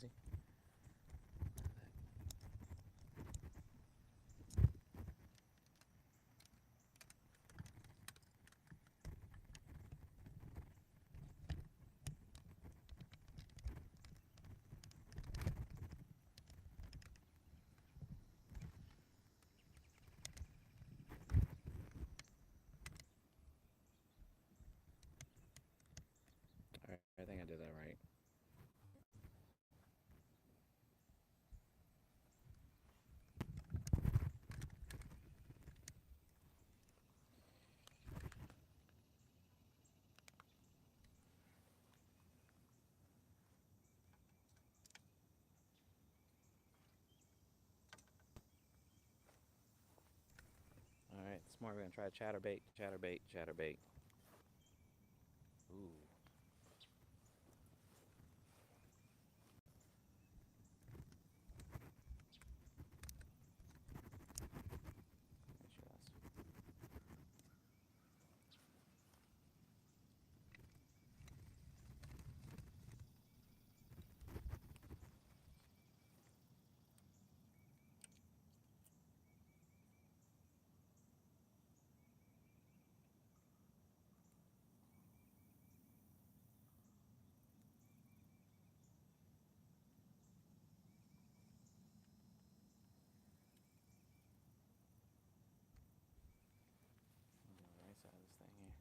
he? Alright, I think I did that right. Alright, this morning we're gonna try chatterbait, chatterbait, chatterbait. Ooh. Make sure that's on the right side of this thing here.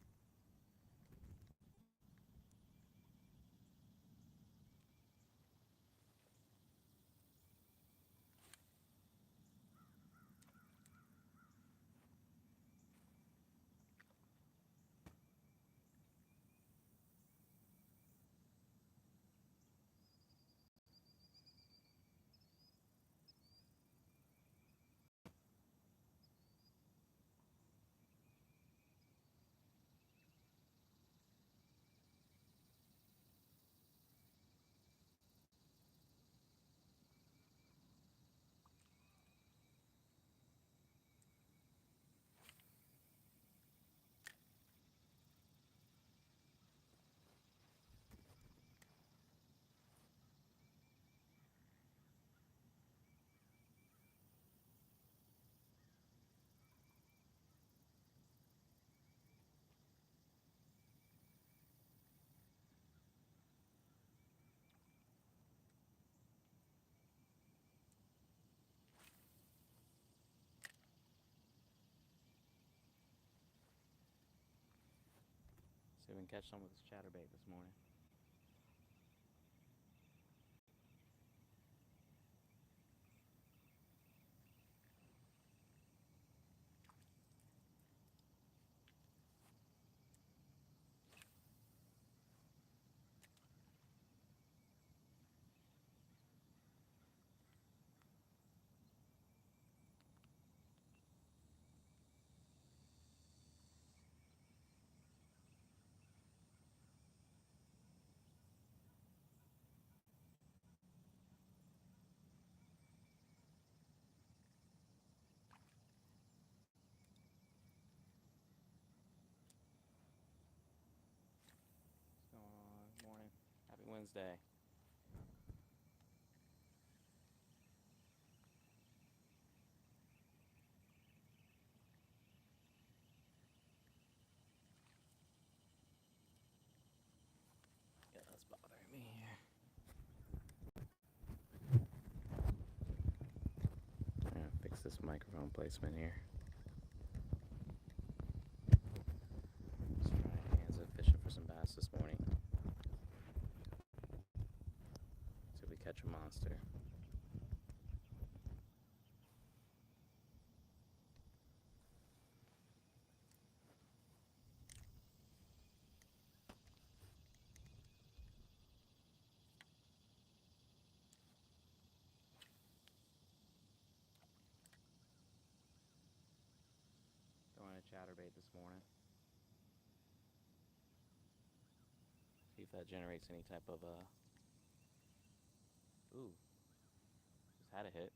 See if we can catch some of this chatterbait this morning. What's going on? Good morning. Happy Wednesday. Yeah, that's bothering me here. I'm gonna fix this microphone placement here. Let's try hands of fishing for some bass this morning. See if we catch a monster. Throwing a chatterbait this morning. See if that generates any type of ooh, just had a hit.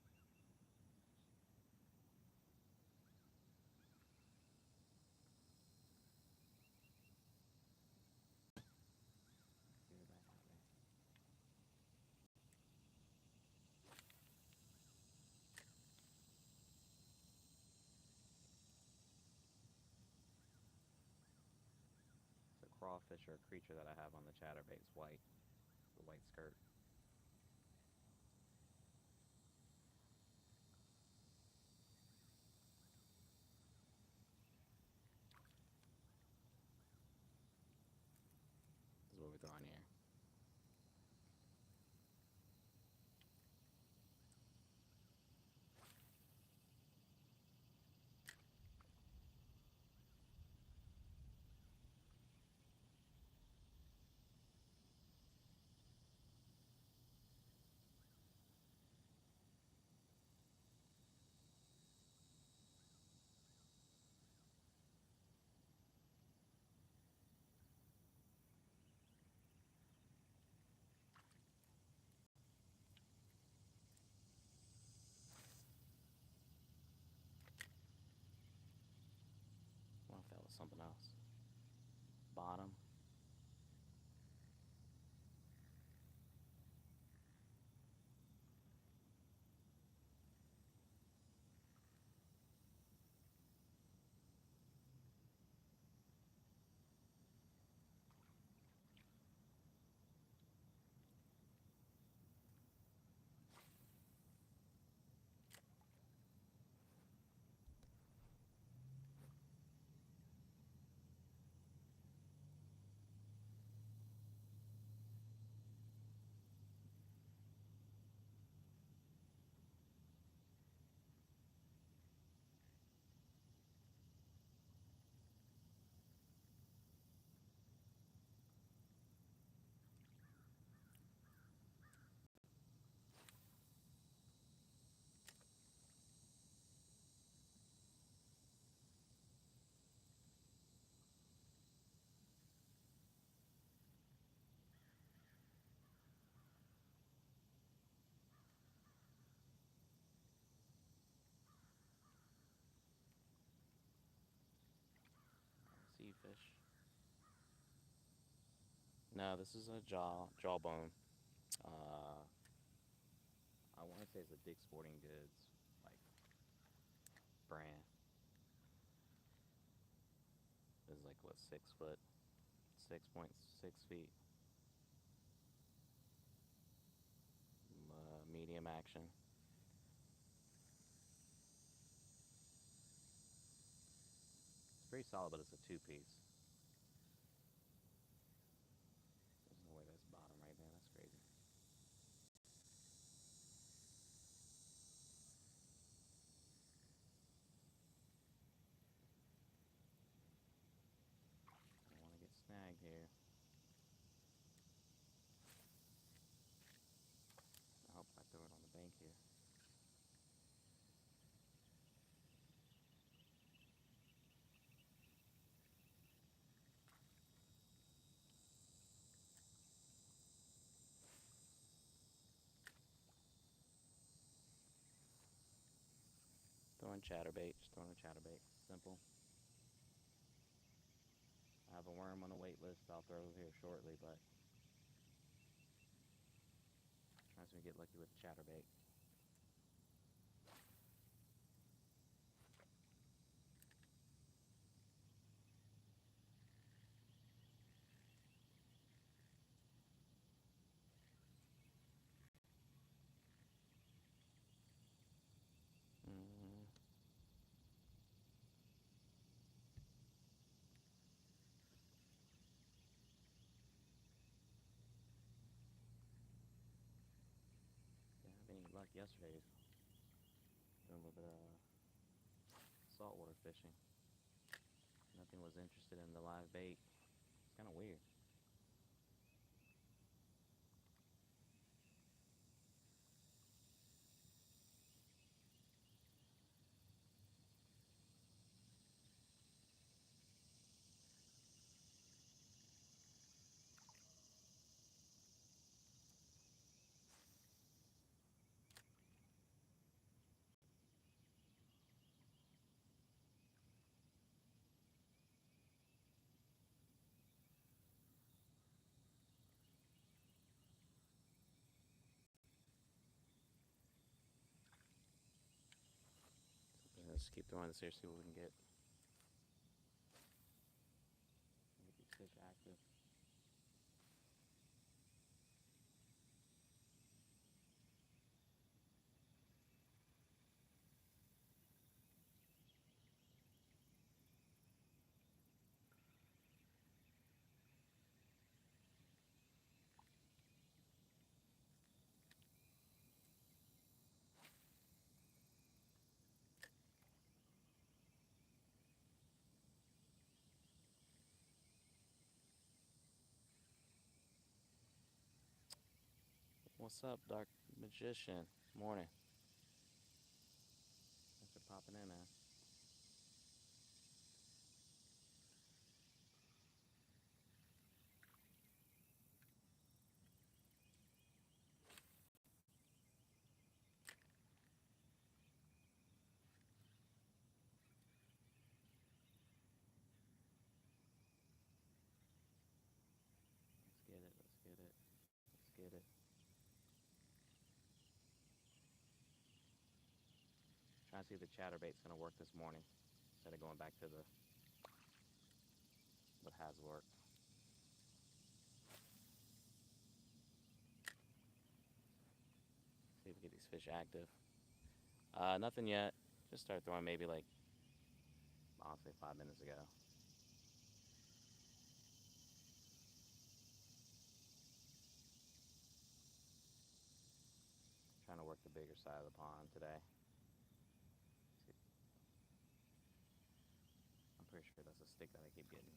Give it back out there. crawfish or creature that I have on the chatterbait is white, the white skirt. This is what we're throwing here. Well, if that was something else. Bottom. Sea fish. No, this is a jawbone. Uh, I want to say it's a Dick's Sporting Goods like brand. This is like what, 6 foot, 6.6 feet. Medium action. It's pretty solid, but it's a two-piece. There's no way that's bottom right there. That's crazy. I don't want to get snagged here. I hope I throw it on the bank here. Throwing chatterbait, just throwing a chatterbait. Simple. I have a worm on the wait list I'll throw here shortly, but trying to get lucky with the chatterbait. Mm, didn't have any luck yesterday. Doing a little bit of saltwater fishing. Nothing was interested in the live bait. It's kind of weird. Let's keep throwing this here, see what we can get. Get these fish active. What's up, Dark Magician? Morning. Thanks for popping in, man. Let's get it. Let's get it. Let's get it. Trying to see if the chatterbait's gonna work this morning instead of going back to the what has worked. See if we get these fish active. Nothing yet. Just started throwing maybe like honestly 5 minutes ago. Trying to work the bigger side of the pond today. I'm pretty sure that's a stick that I keep getting,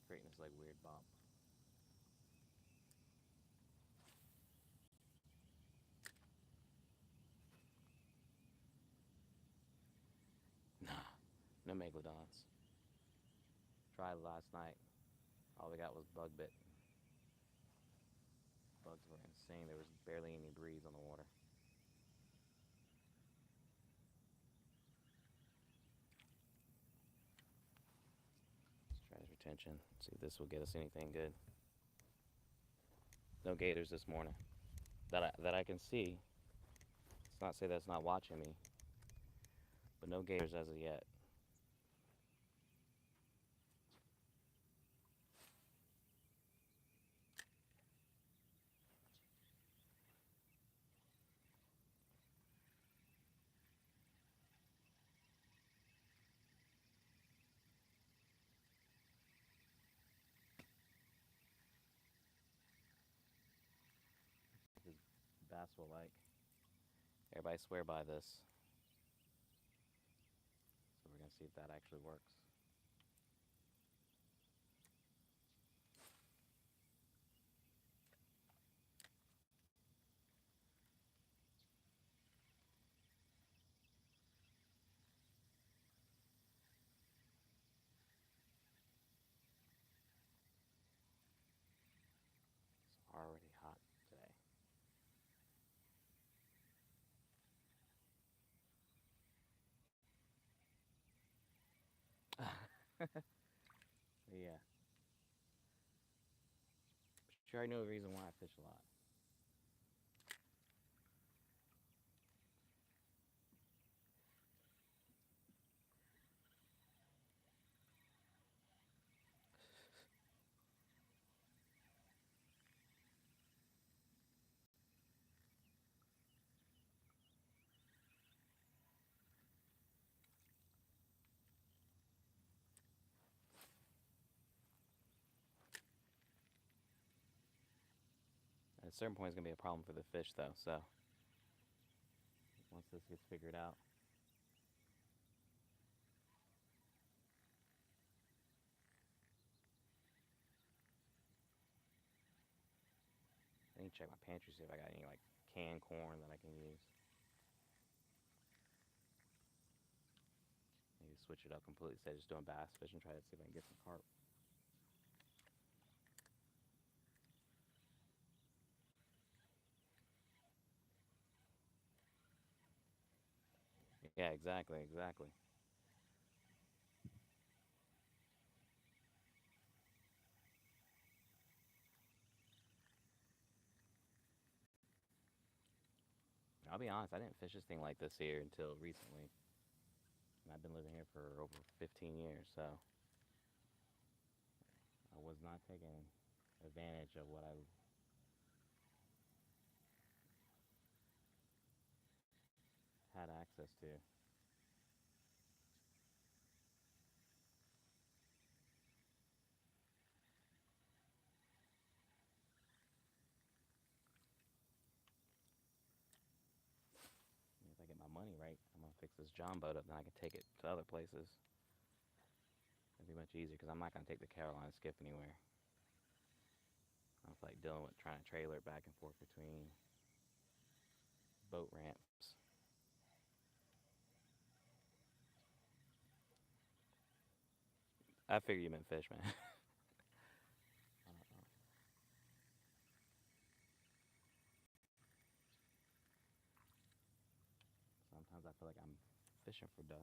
creating this like weird bump. Nah, no megalodons. Tried last night. All we got was bug bit. Bugs were insane. There was barely any breeze on the water. Let's try this retention. See if this will get us anything good. No gators this morning that I can see. It's not say that's not watching me, but no gators as of yet. This bass will like. Everybody swear by this. So we're gonna see if that actually works. It's already hot today. Yeah. Sure, I know the reason why I fish a lot. At a certain point, it's gonna be a problem for the fish, though. So once this gets figured out, I need to check my pantry see if I got any like canned corn that I can use. Maybe switch it up completely instead of just doing bass fishing. Try to see if I can get some carp. Yeah, exactly, exactly. I'll be honest, I didn't fish this thing like this here until recently. And I've been living here for over 15 years, so I was not taking advantage of what I had access to. If I get my money right, I'm gonna fix this John boat up, then I can take it to other places. It'd be much easier because I'm not gonna take the Carolina skiff anywhere. I don't feel like dealing with trying to trailer it back and forth between boat ramps. I figure you meant fish, man. I don't know. Sometimes I feel like I'm fishing for dust.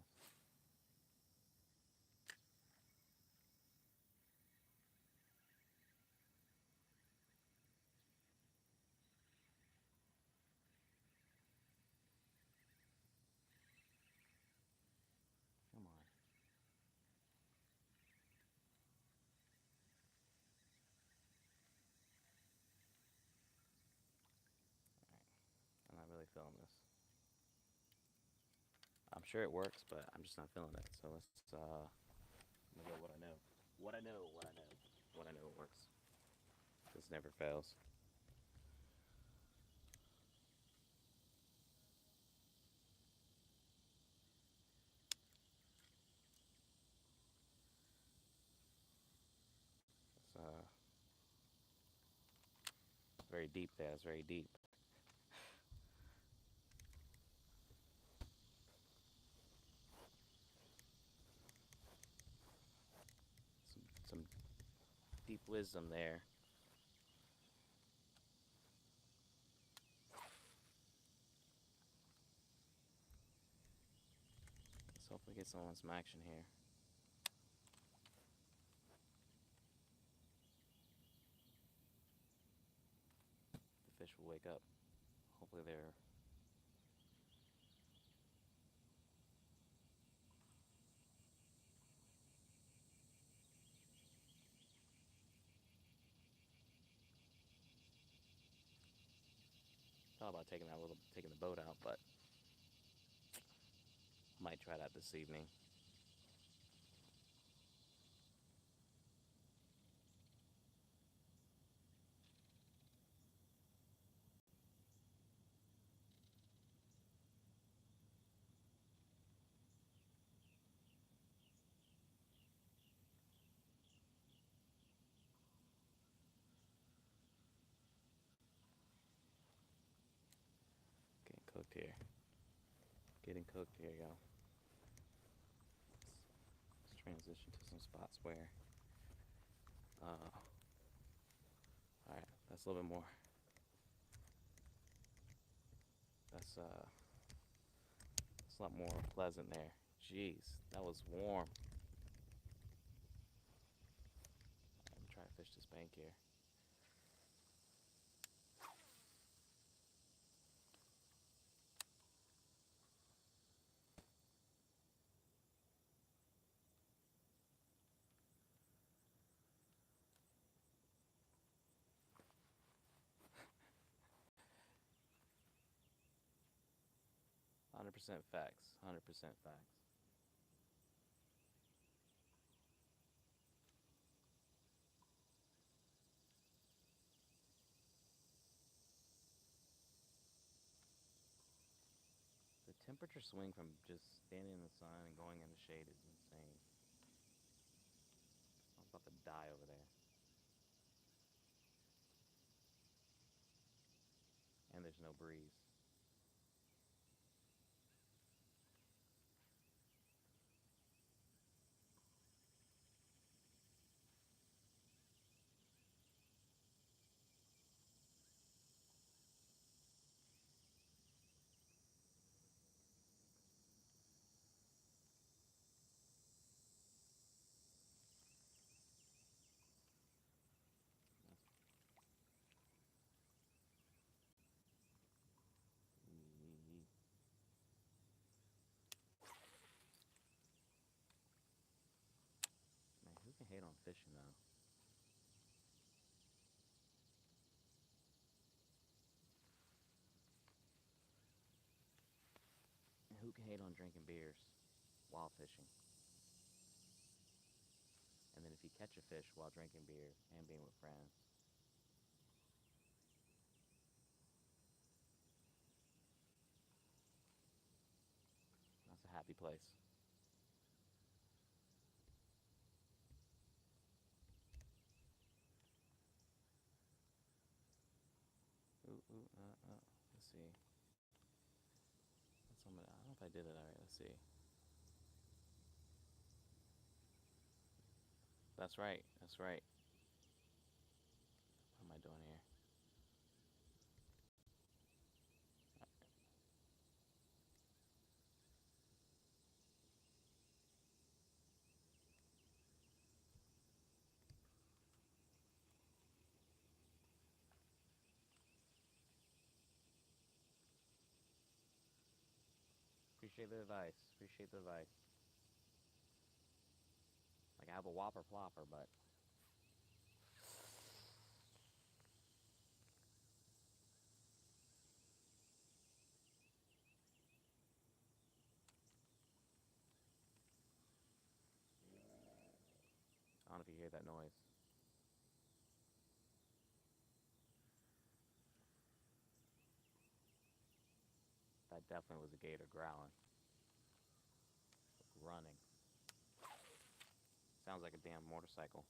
Come on. I'm not really feeling this. I'm sure it works, but I'm just not feeling it. So let me go what I know. What I know, what I know. What I know works. This never fails. It's very deep there. It's very deep. Some deep wisdom there. Let's hopefully get some action here. The fish will wake up. Hopefully they're thought about taking the boat out, but might try that this evening. Getting cooked here. Getting cooked here, y'all. Let's transition to some spots where alright, that's a little bit more. That's a lot more pleasant there. Jeez, that was warm. I'm trying to fish this bank here. 100% facts. 100% facts. The temperature swing from just standing in the sun and going in the shade is insane. I'm about to die over there. And there's no breeze. Man, who can hate on fishing though? And who can hate on drinking beers while fishing? And then if you catch a fish while drinking beer and being with friends, that's a happy place. Let's see. I don't know if I did it alright. Let's see. That's right. That's right. What am I doing here? Appreciate the advice. Appreciate the advice. Like I have a whopper plopper, but I don't know if you hear that noise. That definitely was a gator growling, running. Sounds like a damn motorcycle.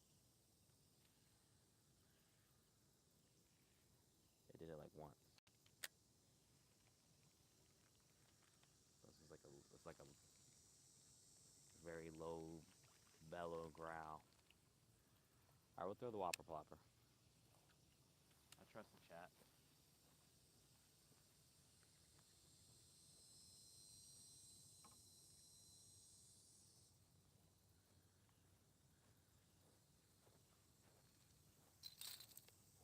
They did it like once. It's like a very low bellow growl. Alright, we'll throw the whopper plopper. I trust the chat.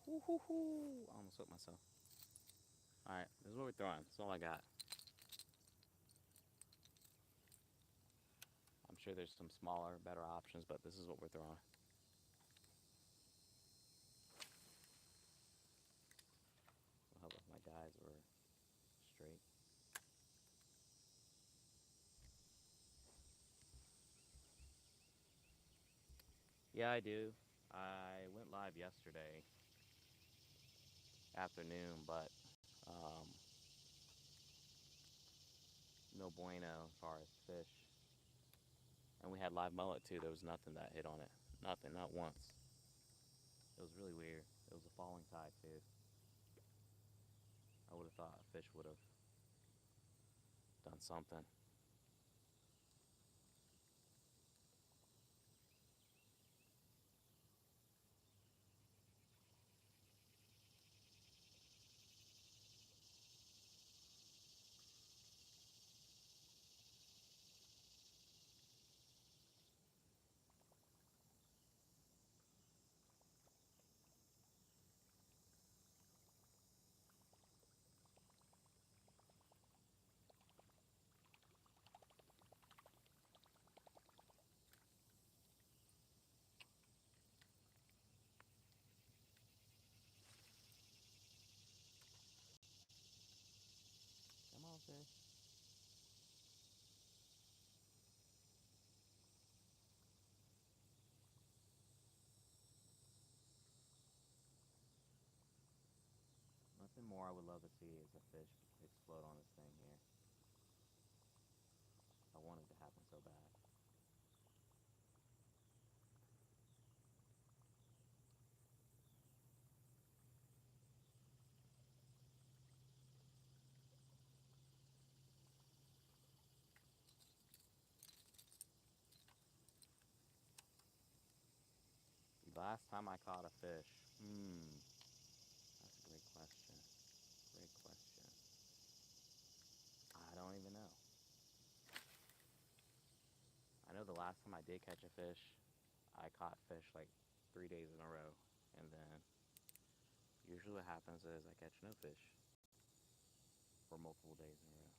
Hoo hoo hoo! I almost hooked myself. Alright, this is what we're throwing. That's all I got. I'm sure there's some smaller, better options, but this is what we're throwing. I hope my guys were straight. Yeah, I do. I went live yesterday afternoon, but um, no bueno as far as fish. And we had live mullet too. There was nothing that hit on it. Nothing, not once. It was really weird. It was a falling tide too. I would have thought a fish would have done something. Come on, fish. Nothing more I would love to see is a fish explode on this thing here. I want it to happen so bad. The last time I caught a fish, that's a great question. Great question. I don't even know. I know the last time I did catch a fish, I caught fish like 3 days in a row, and then usually what happens is I catch no fish for multiple days in a row.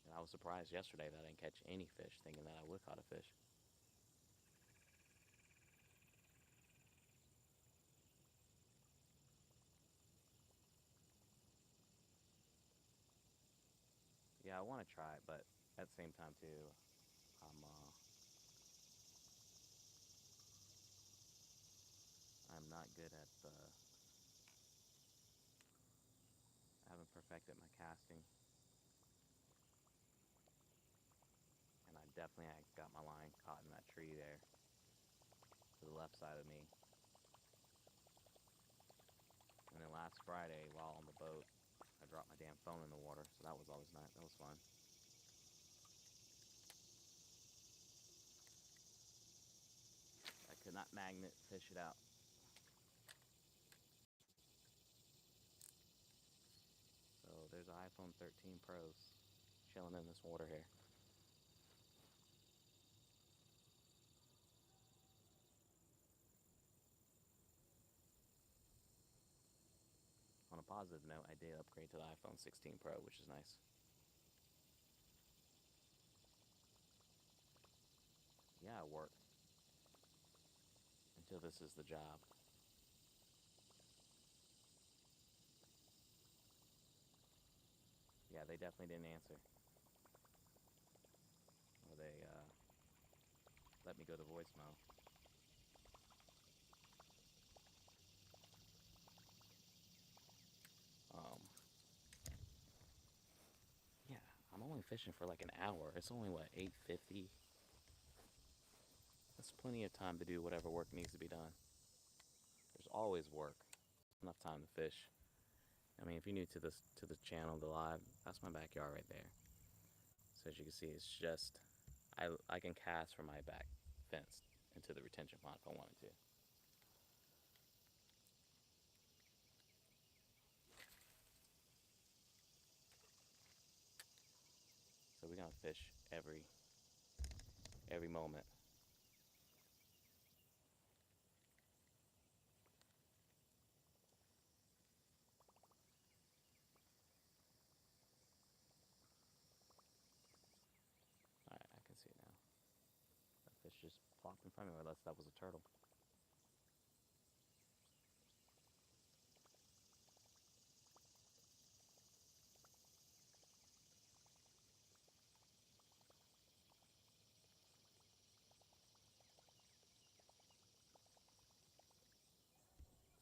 And I was surprised yesterday that I didn't catch any fish, thinking that I would have caught a fish. Yeah, I want to try it, but at the same time too, I'm I'm not good at the. I haven't perfected my casting, and I got my line caught in that tree there to the left side of me. And then last Friday, while on the boat, I dropped my damn phone in the water, so that was always nice. That was fun. I could not magnet fish it out. So there's an iPhone 13 Pros chilling in this water here. On a positive note, I did upgrade to the iPhone 16 Pro, which is nice. Yeah, I work. Until this is the job. Yeah, they definitely didn't answer. Or they let me go to voicemail. Um, yeah, I'm only fishing for like an hour. It's only what, 8:50. That's plenty of time to do whatever work needs to be done. There's always work. Enough time to fish. I mean, if you're new to the channel, the live, that's my backyard right there. So as you can see, it's just I can cast from my back fence into the retention pond if I wanted to. So we're gonna fish every moment. All right, I can see it now. That fish just plopped in front of me, unless that was a turtle.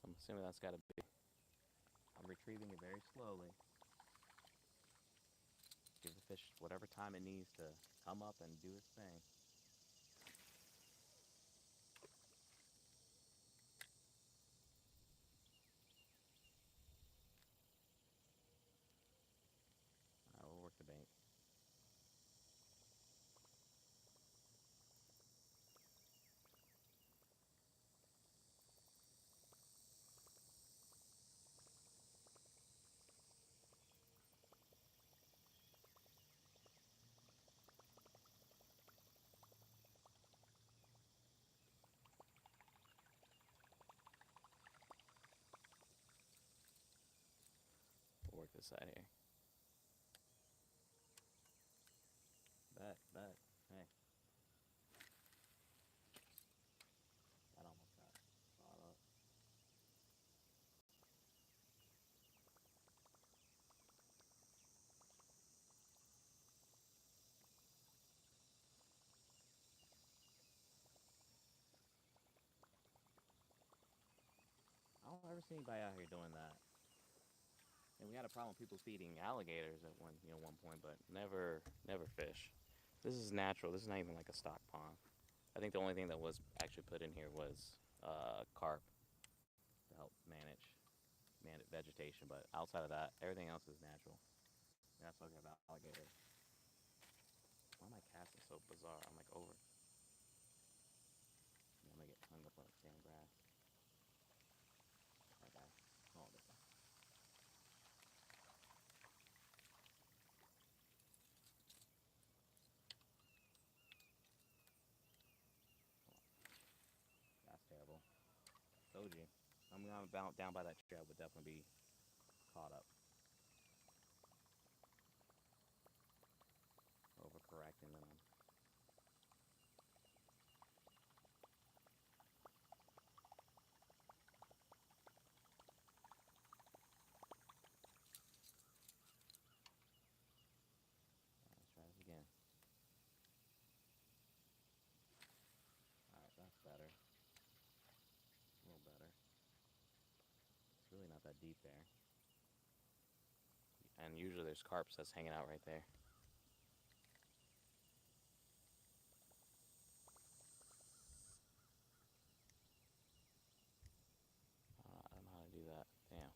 So I'm assuming that's gotta be. I'm retrieving it very slowly. Give the fish whatever time it needs to come up and do its thing. All right, we'll work the bait. We'll work this side here. Bet. Hey, that almost got caught up. I don't ever see anybody out here doing that. And we had a problem with people feeding alligators at one point, but never fish. This is natural. This is not even like a stock pond. I think the only thing that was actually put in here was carp to help manage vegetation. But outside of that, everything else is natural. And that's talking about alligators. Why am I casting so bizarre? I'm like over. Yeah, I'm gonna get hung up on this damn grass. Alright, guys. Hold it. That's terrible. Told you. I'm gonna bounce down by that tree. I would definitely be caught up. Overcorrecting them. Let's try this again. Alright, that's better. A little better. It's really not that deep there. And usually there's carps that's hanging out right there. I don't know how to do that. Damn.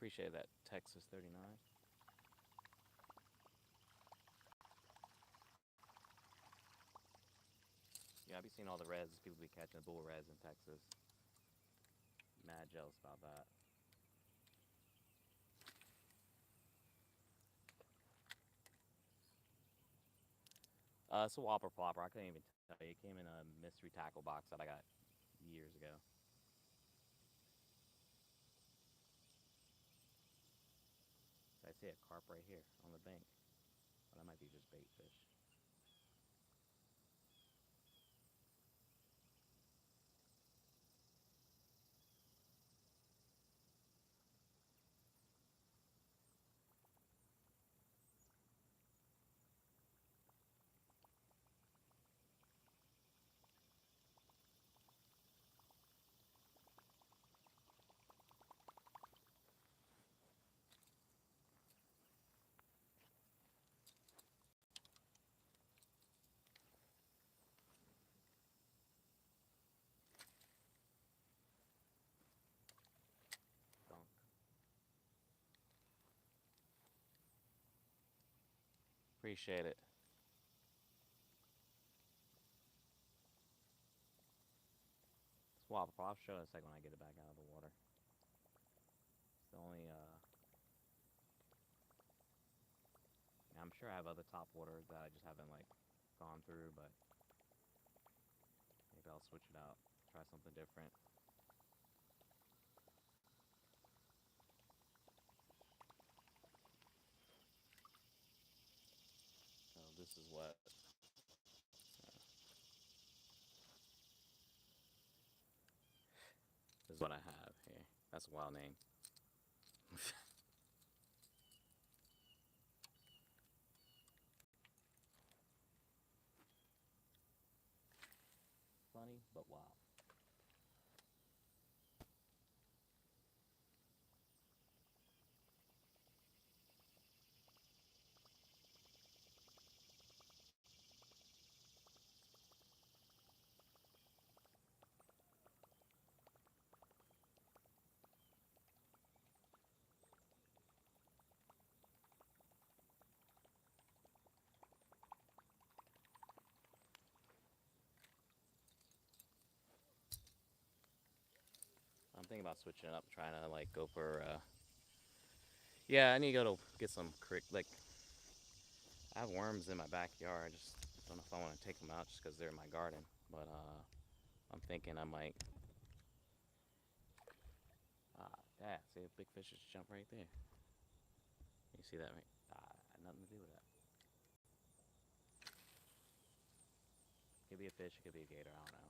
Appreciate that, Texas 39. Yeah, I be seeing all the reds. People be catching bull reds in Texas. Mad jealous about that. It's a whopper plopper. I couldn't even tell you. It came in a mystery tackle box that I got years ago. I see a carp right here on the bank. Well, that might be just bait fish. Dunk. Appreciate it. It's whopper plop. I'll show you in a second when I get it back out of the water. It's the only. I'm sure I have other top waters that I just haven't like gone through, but maybe I'll switch it out. Try something different. So this is what this is what I have here. That's a wild name. Funny but wild. I'm thinking about switching it up, trying to like go for. Yeah, I need to go to get some crick. Like I have worms in my backyard. I just don't know if I want to take them out just because they're in my garden. But I'm thinking I might. Yeah, see a big fish just jump right there. You see that right? Had nothing to do with that. Could be a fish. It could be a gator. I don't know.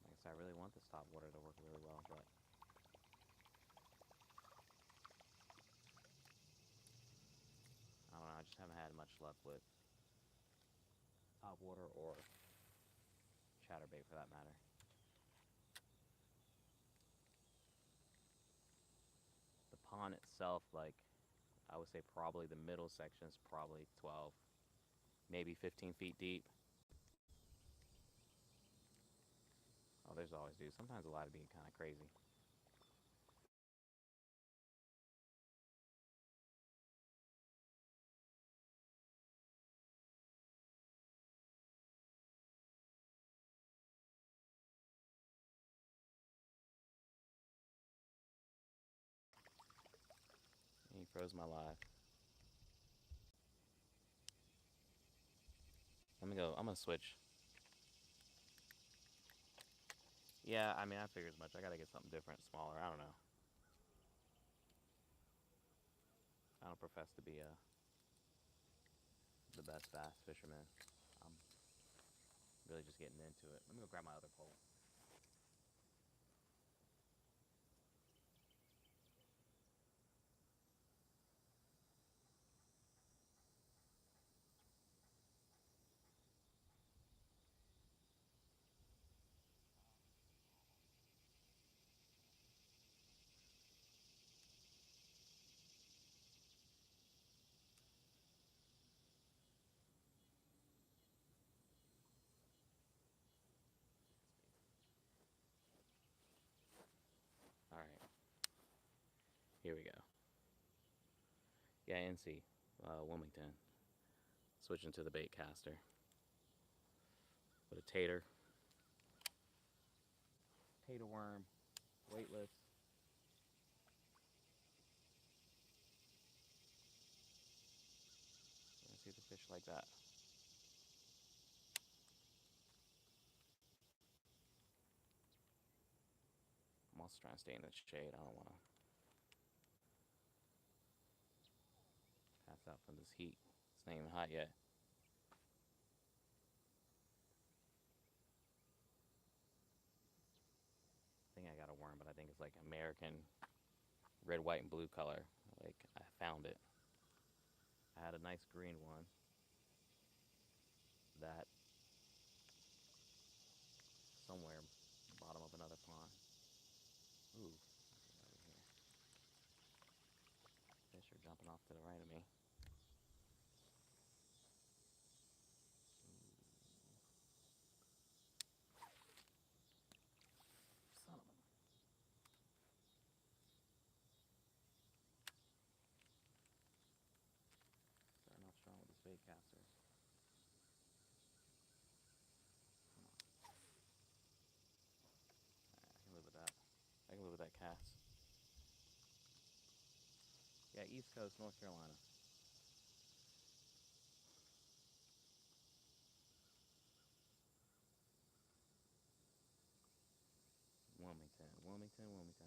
Like I said, I really want this top water to work really well, but I don't know. I just haven't had much luck with top water or chatterbait for that matter. The pond itself, like I would say, probably the middle section is probably 12, maybe 15 feet deep. Oh, there's always dudes. Sometimes a lot of being kind of crazy. And he froze my live. Let me go. I'm gonna switch. Yeah, I mean, I figured as much. I gotta get something different, smaller. I don't know. I don't profess to be the best bass fisherman. I'm really just getting into it. Let me go grab my other pole. Here we go. Yeah, NC, Wilmington. Switching to the bait caster. With a tater worm, weightless. Let's see the fish like that. I'm also trying to stay in the shade. I don't want to pass out from this heat. It's not even hot yet. I think I got a worm, but I think it's like American red, white, and blue color. Like, I found it. I had a nice green one that somewhere bottom of another pond. Ooh, over here. Fish are jumping off to the right of me. Son of a. Starting off strong with this bait caster. I can live with that. I can live with that cast. Yeah, East Coast, North Carolina. Wilmington, Wilmington, Wilmington.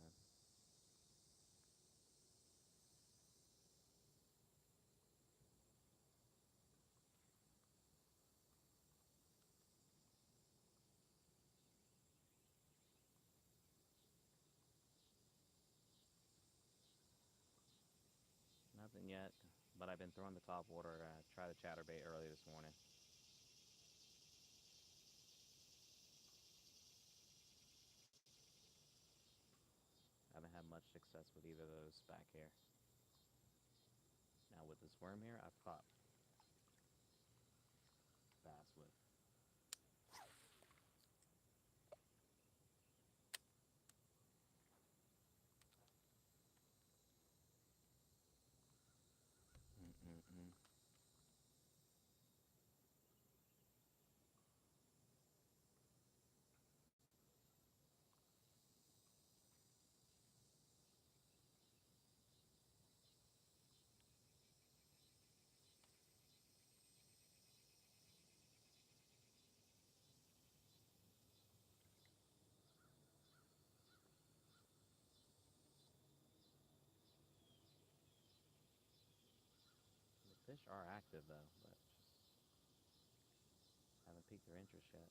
Nothing yet, but I've been throwing the top water. Tried a chatterbait early this morning. I haven't had much success with either of those back here. Now with this worm here, I've caught bass with. Mm-mm-mm. The fish are active though, but just haven't piqued their interest yet.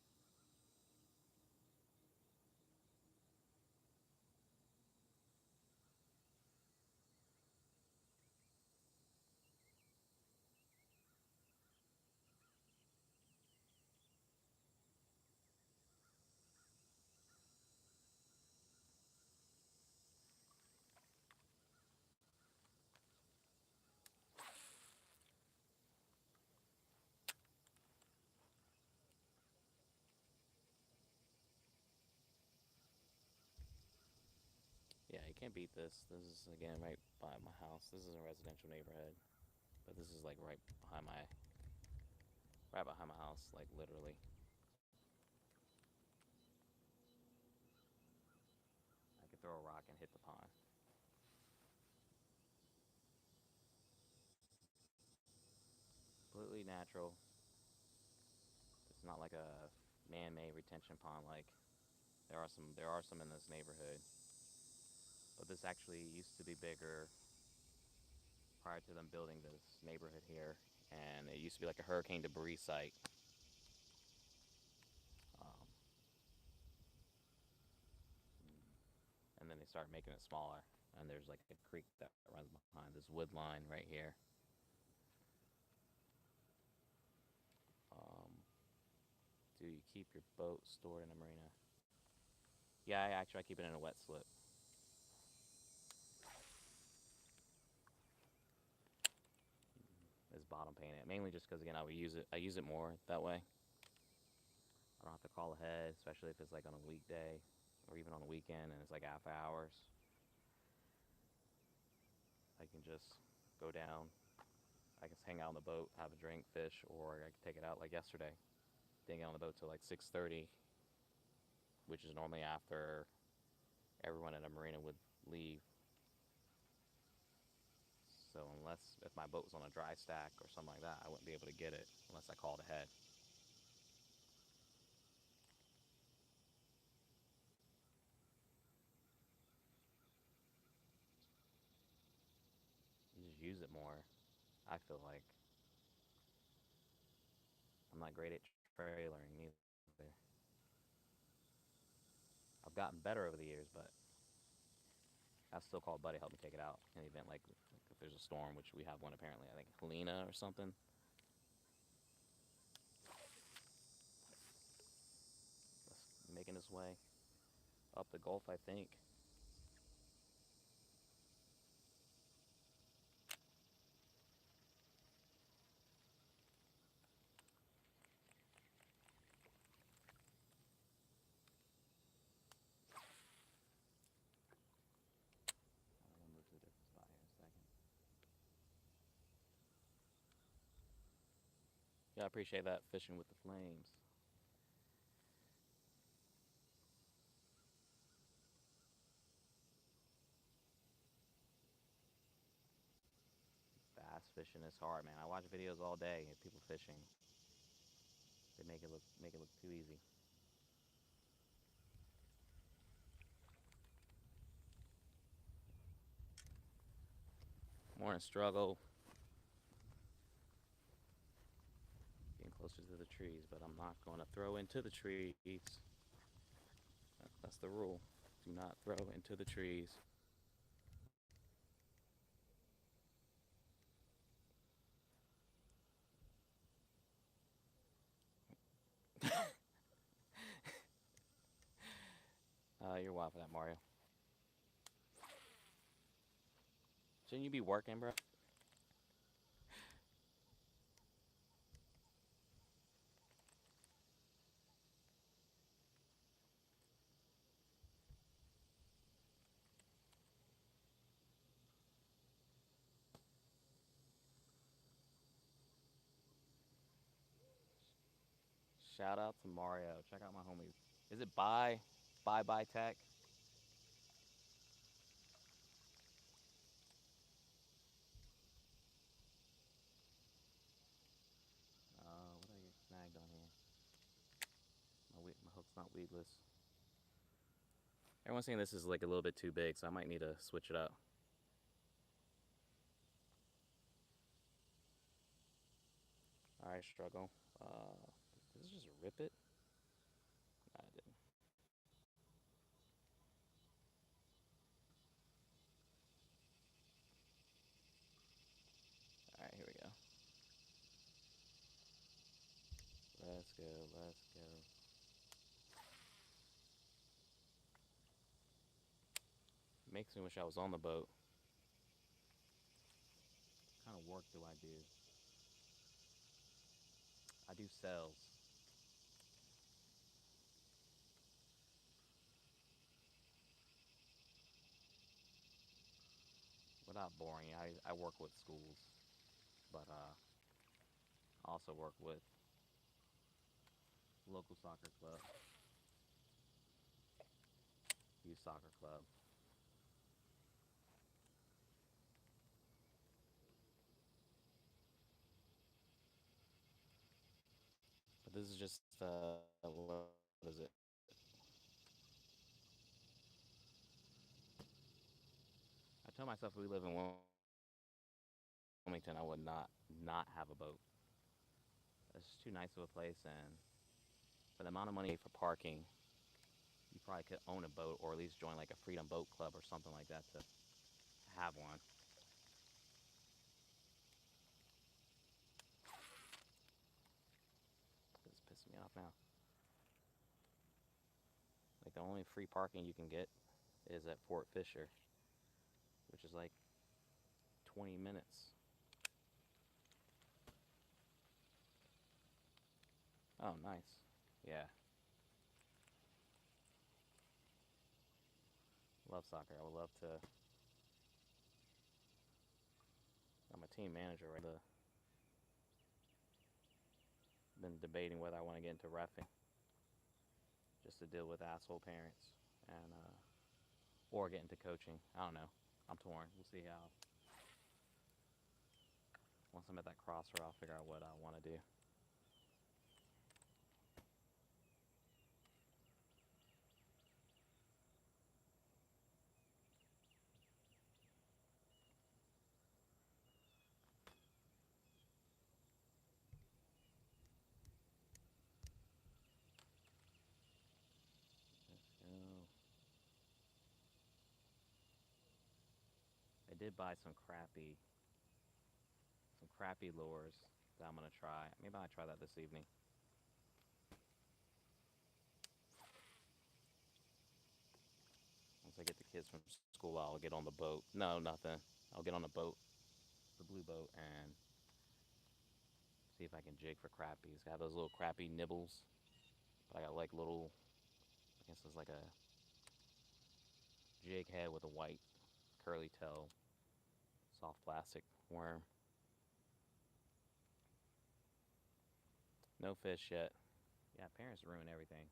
Yeah, you can't beat this. This is again right by my house. This is a residential neighborhood, but this is like right behind my house, like literally. I could throw a rock and hit the pond. Completely natural. It's not like a man-made retention pond like there are some in this neighborhood. But this actually used to be bigger prior to them building this neighborhood here, and it used to be like a hurricane debris site. Um, and then they started making it smaller, and there's like a creek that runs behind this wood line right here. Um, do you keep your boat stored in a marina? Yeah, I keep it in a wet slip. It's bottom painted, mainly just because again I would use it. I use it more that way. I don't have to call ahead, especially if it's like on a weekday or even on a weekend and it's like after hours. can just go down. I can hang out on the boat, have a drink, fish, or I can take it out like yesterday. Didn't get on the boat till like 6:30, which is normally after everyone at a marina would leave. So unless if my boat was on a dry stack or something like that, I wouldn't be able to get it unless I called ahead. You just use it more. I feel like I'm not great at trailering either. I've gotten better over the years, but I still call Buddy to help me take it out in the event like if there's a storm, which we have one apparently. I think Helena or something. Making his way up the Gulf, I think. I'll move to a different spot here in a second. Yeah, I appreciate that fishing with the flames. Bass fishing is hard, man. I watch videos all day of people fishing. They make it look too easy. Morning struggle. Getting closer to the trees, but I'm not going to throw into the trees. That's the rule. Do not throw into the trees. You're wild for that, Mario. Shouldn't you be working, bro? Shout out to Mario. Check out my homies. Is it Bye Tech? What did I get snagged on here? My hook's not weedless. Everyone's saying this is like a little bit too big, so I might need to switch it up. All right, struggle. Did this just rip it? No, I didn't. All right, here we go. Let's go. Let's go. Makes me wish I was on the boat. What kind of work do I do? I do sales. Without boring, I work with schools, but I also work with local soccer club, youth soccer club. But this is just what is it? I tell myself if we live in Wilmington, I would not have a boat. It's just too nice of a place, and for the amount of money for parking, you probably could own a boat or at least join like a Freedom Boat Club or something like that to have one. This is pissing me off now. Like the only free parking you can get is at Fort Fisher, which is like 20 minutes. Oh, nice. Yeah, love soccer. I would love to team manager. Right? Been debating whether I want to get into refing just to deal with asshole parents and or get into coaching. I don't know. I'm torn. We'll see how. Once I'm at that crossroad, I'll figure out what I want to do. So, I did buy some crappy lures that I'm gonna try. Maybe I'll try that this evening. Once I get the kids from school, I'll get on the boat. No, nothing. I'll get on the boat, the blue boat, and see if I can jig for crappies. I have those little crappie nibbles, but I got like little. I guess it's like a jig head with a white curly tail, soft plastic worm. No fish yet. Yeah, parents ruin everything.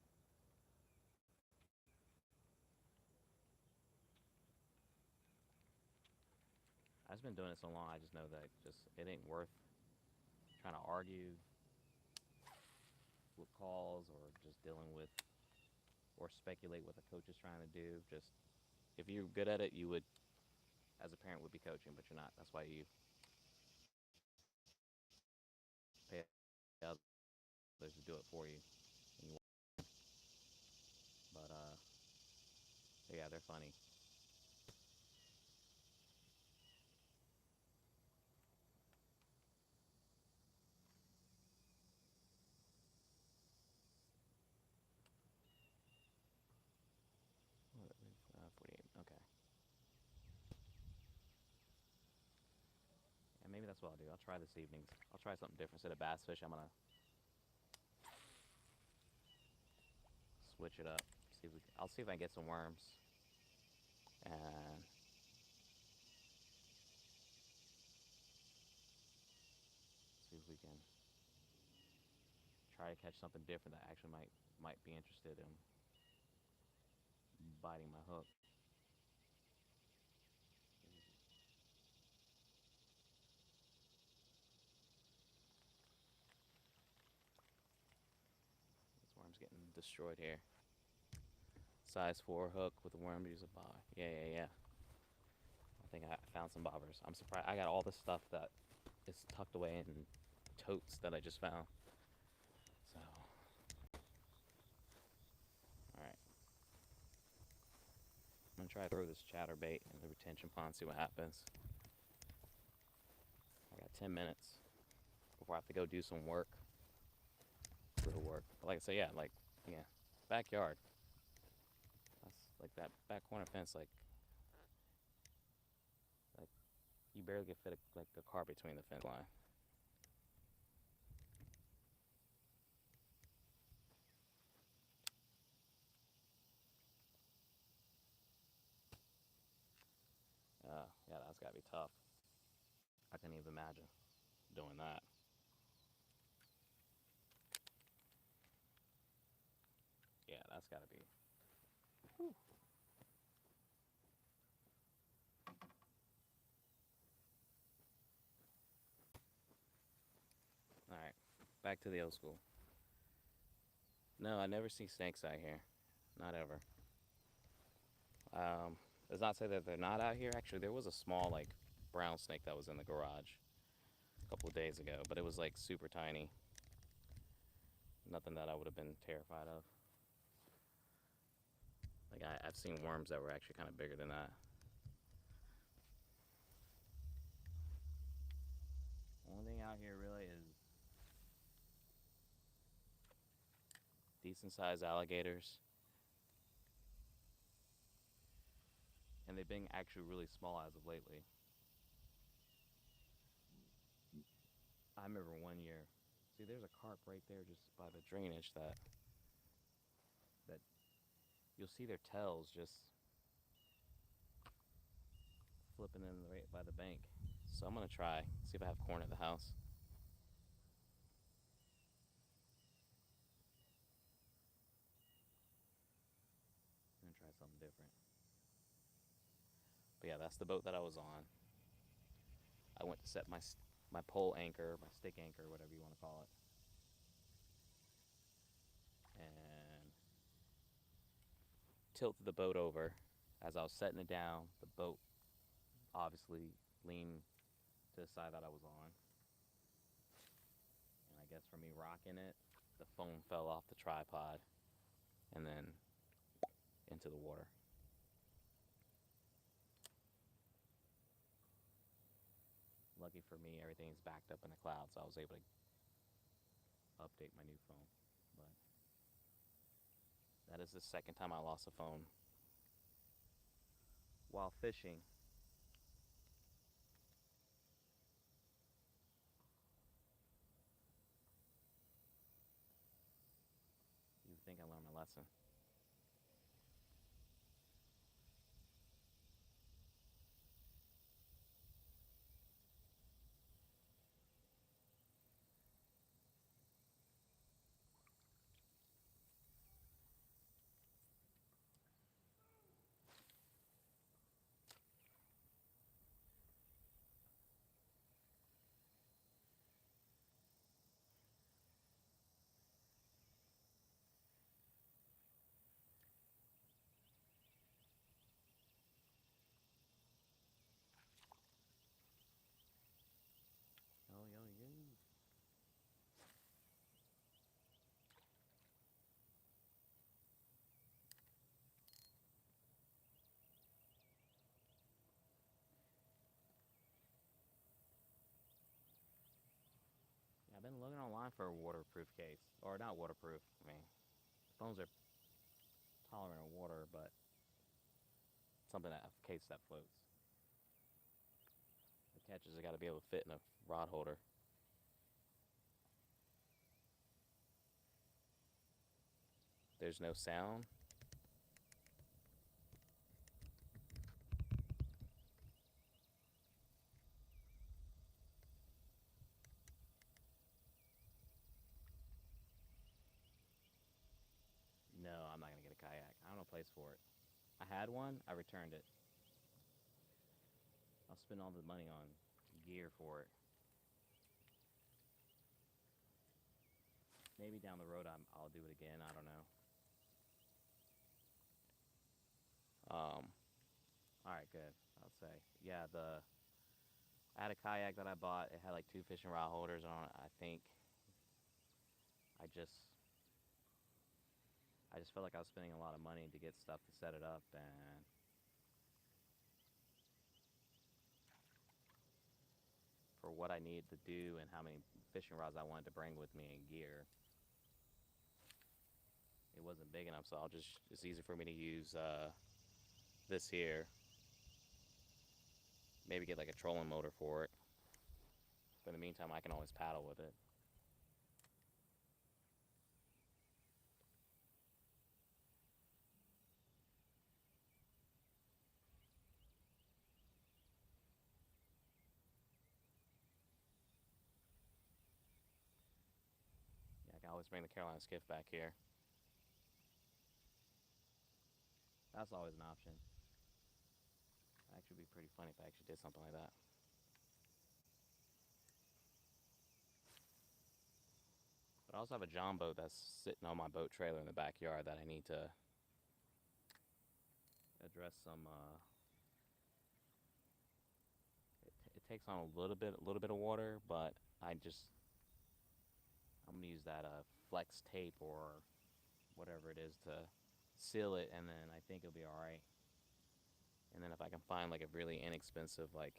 I've just been doing it so long. I just know that just it ain't worth trying to argue with calls or just dealing with or speculate what the coach is trying to do. Just if you're good at it, you would, as a parent, would be coaching, but you're not. That's why you pay others to do it for you. But yeah, they're funny. What 48. Okay. Yeah, maybe that's what I'll do. I'll try this evening. I'll try something different. Instead of bass fish, I'm gonna switch it up. I'll see if I can get some worms and see if we can try to catch something different that actually might be interested in biting my hook. This worm's getting destroyed here. Size 4 hook with a worm use a bob. Yeah, yeah, yeah. I think I found some bobbers. I'm surprised. I got all this stuff that is tucked away in totes that I just found. So, alright. I'm gonna try to throw this chatterbait in the retention pond, see what happens. I got 10 minutes before I have to go do some work. Real work. But like I say, yeah, yeah, backyard. That's like that back corner fence, like you barely could fit like a car between the fence line. Yeah, that's gotta be tough. I couldn't even imagine doing that. Yeah, that's gotta be. Whew. All right, back to the old school. No, I never see snakes out here. Not ever. Does not say that they're not out here. Actually, there was a small like brown snake that was in the garage a couple of days ago, but it was like super tiny. Nothing that I would have been terrified of. Like I've seen worms that were actually kind of bigger than that. Only thing out here really is decent sized alligators. And they've been actually really small as of lately. I remember one year. See, there's a carp right there just by the drainage that you'll see their tails just flipping in right by the bank. So I'm gonna try, see if I have corn at the house. I'm gonna try something different. But yeah, that's the boat that I was on. I went to set my pole anchor, my stick anchor, whatever you want to call it, and tilted the boat over. As I was setting it down, the boat obviously leaned to the side that I was on. And I guess from me rocking it, the foam fell off the tripod and then into the water. Lucky for me, everything's backed up in the cloud, so I was able to update my new phone. But that is the second time I lost a phone while fishing. You think I learned my lesson? Oh, yo, yo. Yeah, I've been looking online for a waterproof case. Or not waterproof. I mean, phones are tolerant of water, but something that a case that floats. The catch is I got to be able to fit in a rod holder. There's no sound. No, I'm not gonna get a kayak. I don't know a place for it. I had one. I returned it. I'll spend all the money on gear for it. Maybe down the road I'll do it again. I don't know. All right, good. I'll say, yeah. I had a kayak that I bought. It had like two fishing rod holders on it. I just I just felt like I was spending a lot of money to get stuff to set it up, and for what I needed to do and how many fishing rods I wanted to bring with me and gear, it wasn't big enough. So it's easier for me to use this here. Maybe get like a trolling motor for it. But in the meantime, I can always paddle with it. Yeah, I can always bring the Carolina skiff back here. That's always an option. Actually, be pretty funny if I actually did something like that. But I also have a John boat that's sitting on my boat trailer in the backyard that I need to address some. It takes on a little bit of water, but I'm gonna use that flex tape or whatever it is to seal it, and then I think it'll be all right. And then if I can find like a really inexpensive like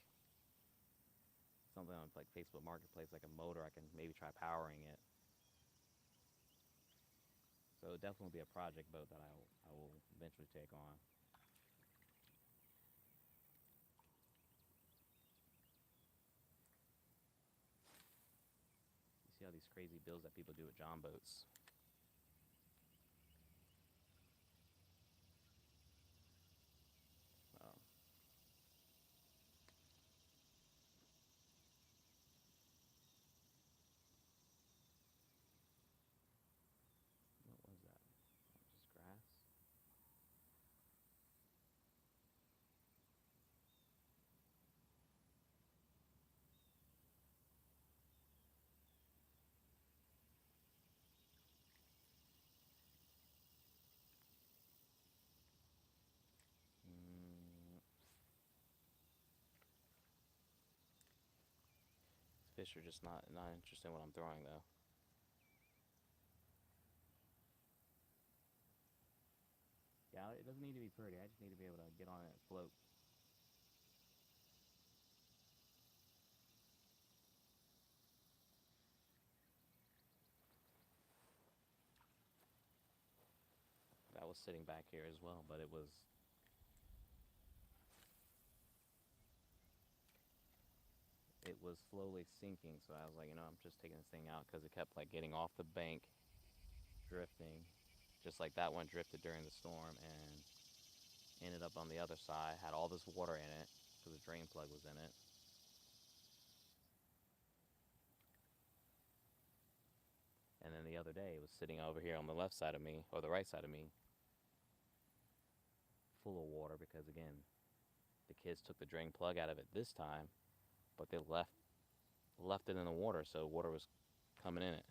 something on like Facebook Marketplace, like a motor, I can maybe try powering it. So it'll definitely be a project boat that I will eventually take on. You see all these crazy builds that people do with John boats. Um, fish are just not interested in what I'm throwing though. Yeah, it doesn't need to be pretty. I just need to be able to get on it and float. I was sitting back here as well, but it was slowly sinking. So I was like, I'm just taking this thing out because it kept like getting off the bank, drifting, just like that one drifted during the storm and ended up on the other side. Had all this water in it because the drain plug was in it. And then the other day, it was sitting over here on the left side of me or the right side of me, full of water because again, the kids took the drain plug out of it this time, but they left it in the water, so water was coming in it.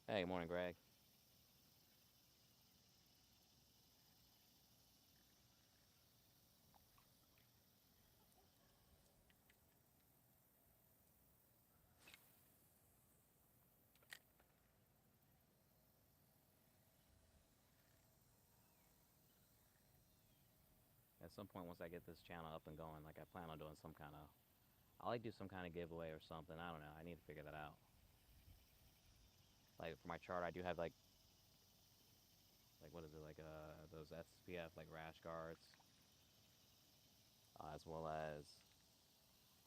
Hey, morning, Greg. At some point, once I get this channel up and going, like I plan on doing some kind of, I like do some kind of giveaway or something. I don't know. I need to figure that out. Like for my chart, I do have like what is it, like those SPF like rash guards, as well as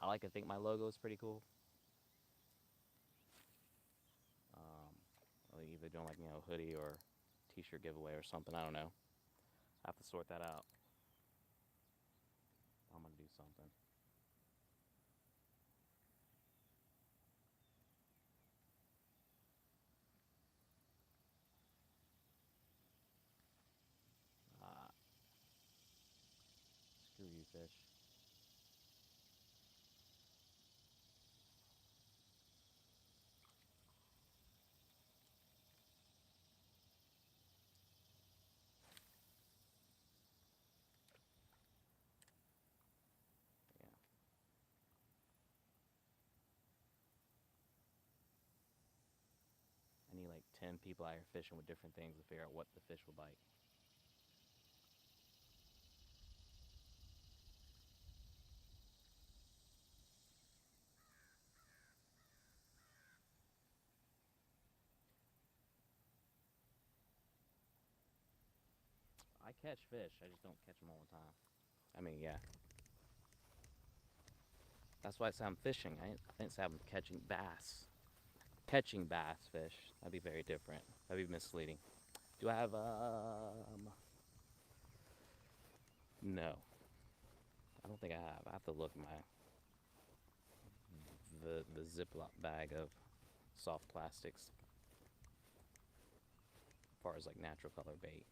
I like to think my logo is pretty cool. Um, like either doing like hoodie or T-shirt giveaway or something. I don't know. I have to sort that out. I'm gonna do something. Uh, Screw you, fish. Yeah. I need like 10 people out here fishing with different things to figure out what the fish will bite. I catch fish, I just don't catch them all the time. I mean, yeah. That's why I say I'm fishing. I didn't say I'm catching bass. Catching bass fish. That'd be very different. That'd be misleading. Do I have No. I don't think I have. I have to look at the Ziploc bag of soft plastics as far as like natural color bait.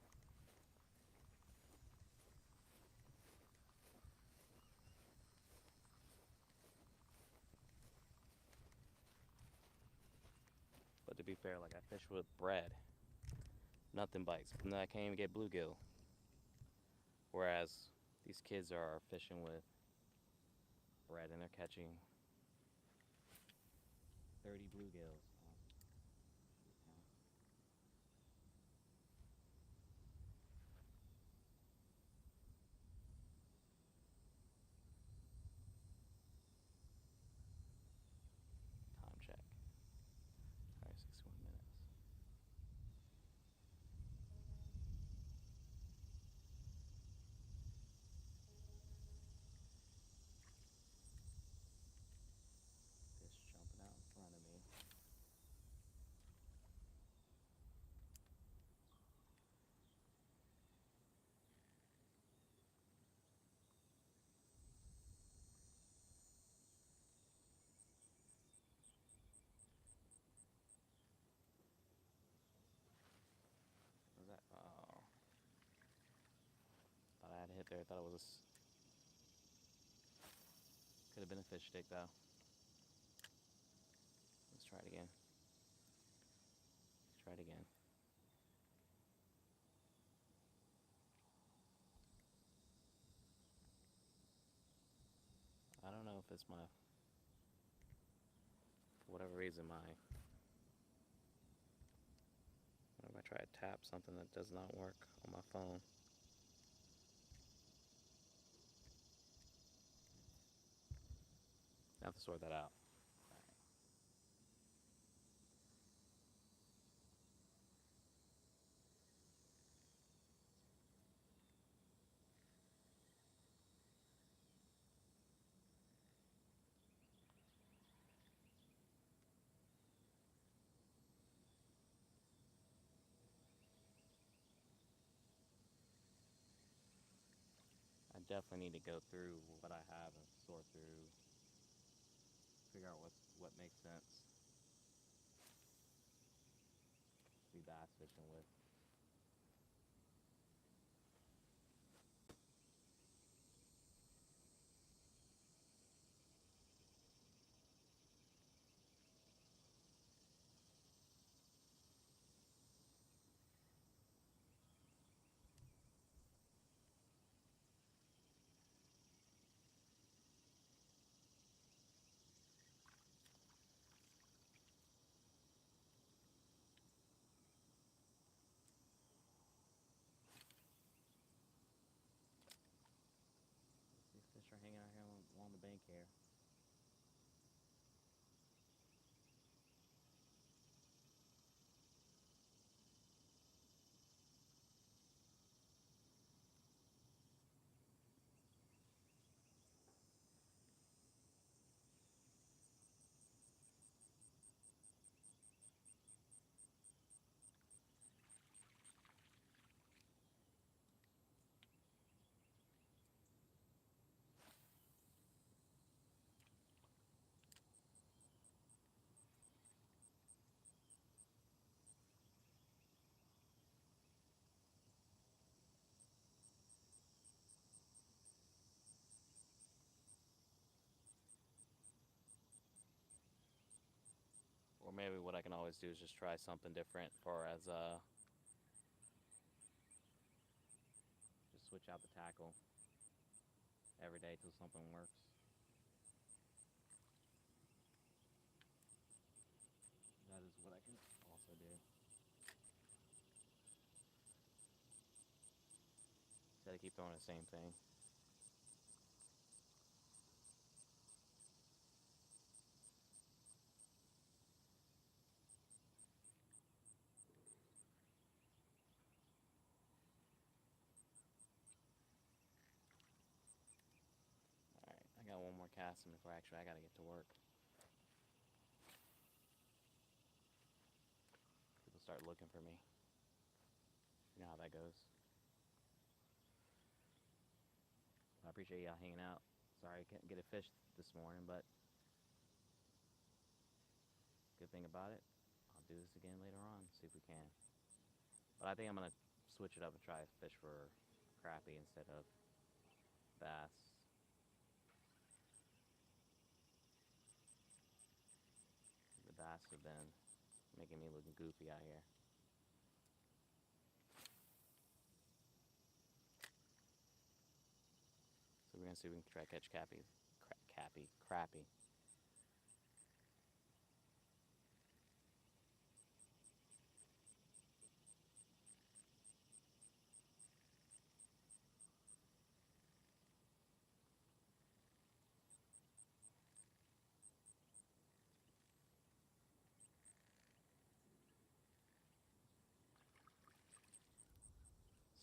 But to be fair, like I fish with bread. Nothing bites. And then I can't even get bluegill. Whereas these kids are fishing with bread and they're catching 30 bluegills. Time check. Alright, 61 minutes. Fish jumping out in front of me. What was that? Oh. Thought I had a hit there. I thought it was a. Could have been a fish stick though. Let's try it again. Let's try it again. it's my, for whatever reason, whenever I try to tap something that does not work on my phone. I have to sort that out. I definitely need to go through what I have and sort through, figure out what makes sense to be bass fishing with. These fish are hanging out here along the bank here. Or maybe what I can always do is just try something different, for as just switch out the tackle every day till something works. That is what I can also do. Instead of keep throwing the same thing. Alright, I got one more cast in before actually I gotta get to work. People start looking for me. You know how that goes. I appreciate y'all hanging out. Sorry I couldn't get a fish this morning, but good thing about it, I'll do this again later on, see if we can. But I think I'm gonna switch it up and try to fish for crappie instead of bass. The bass have been making me looking goofy out here. So we're gonna see if we can try to catch crappie.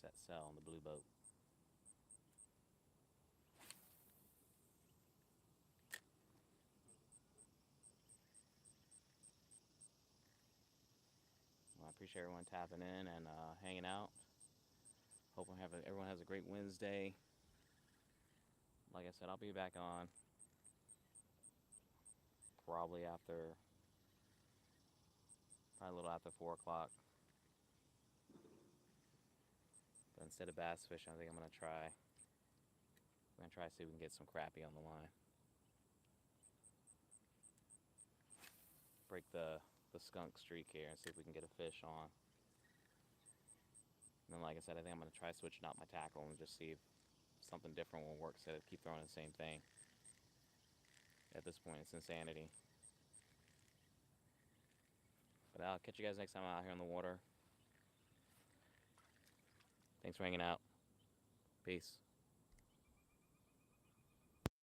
Set sail on the blue boat. Well, I appreciate everyone tapping in and hanging out. Hope everyone has a great Wednesday. Like I said, I'll be back on probably a little after 4 o'clock. But instead of bass fishing, I think I'm gonna try to see if we can get some crappie on the line. Break the skunk streak here and see if we can get a fish on. And then, like I said, I think I'm gonna try switching out my tackle and just see if something different will work instead of keep throwing the same thing. at this point. It's insanity. But I'll catch you guys next time I'm out here on the water. Thanks for hanging out. Peace.